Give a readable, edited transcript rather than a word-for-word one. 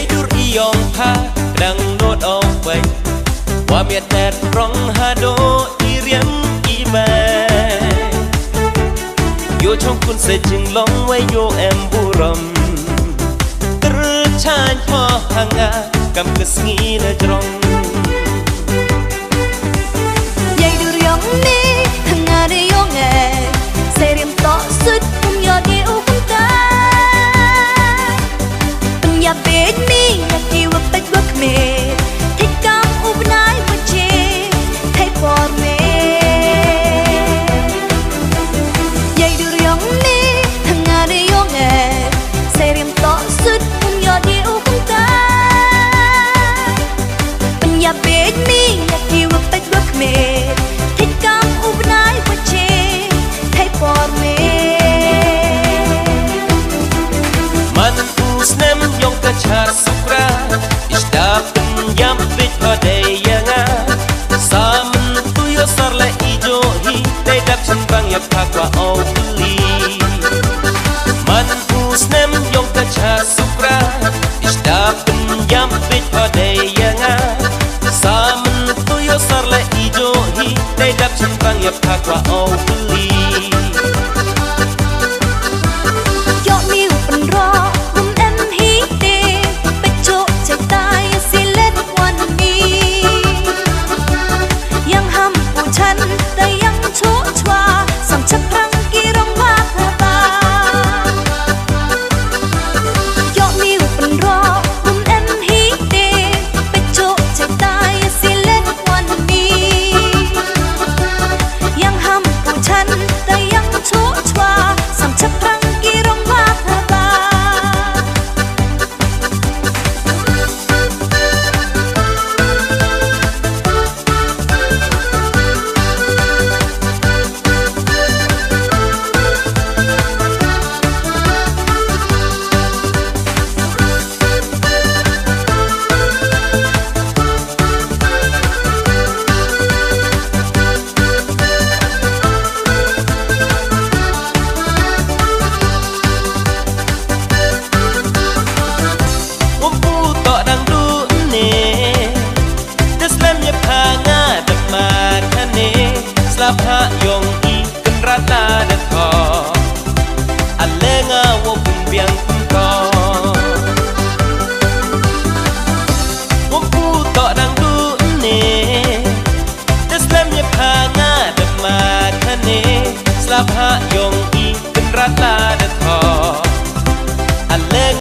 ยดูรียองพาดังโนดออกไปว่าเมียแต่ร้องฮาโดอีเรียมอีแม่โยชงคุณเสจึงลงไว้โยแอมบุรมตรึกชานพอห่างากำกึศงีเลจรองยายดูยองนี่ห่างาได้ยองแอเสรียมต่อสุดผมยอดเดียวคุณตาปัญญาเบ็ดมีอยากที่ว่าเป็ดว่าเมที่กำอุบนายว่าเจให้ปอดเมยายดูยองนี่ห่างาได้ยองแอเสรียมต่อสุดผมยอดเดียวคุณตาปัญญาเบ็ดมีอยากที่ว่าเป็ดว่าเมที่กำอุบนายว่าเจให้ปอดเมมันอูสเนมยองกระชาสุกราอิสตาเป็นยามปิดพอได้ยังไงสามันตุยสารและอีโจฮีได้ดับฉันบางยับพักว่าเอาลีมันอูสเนมยองกระชาสุ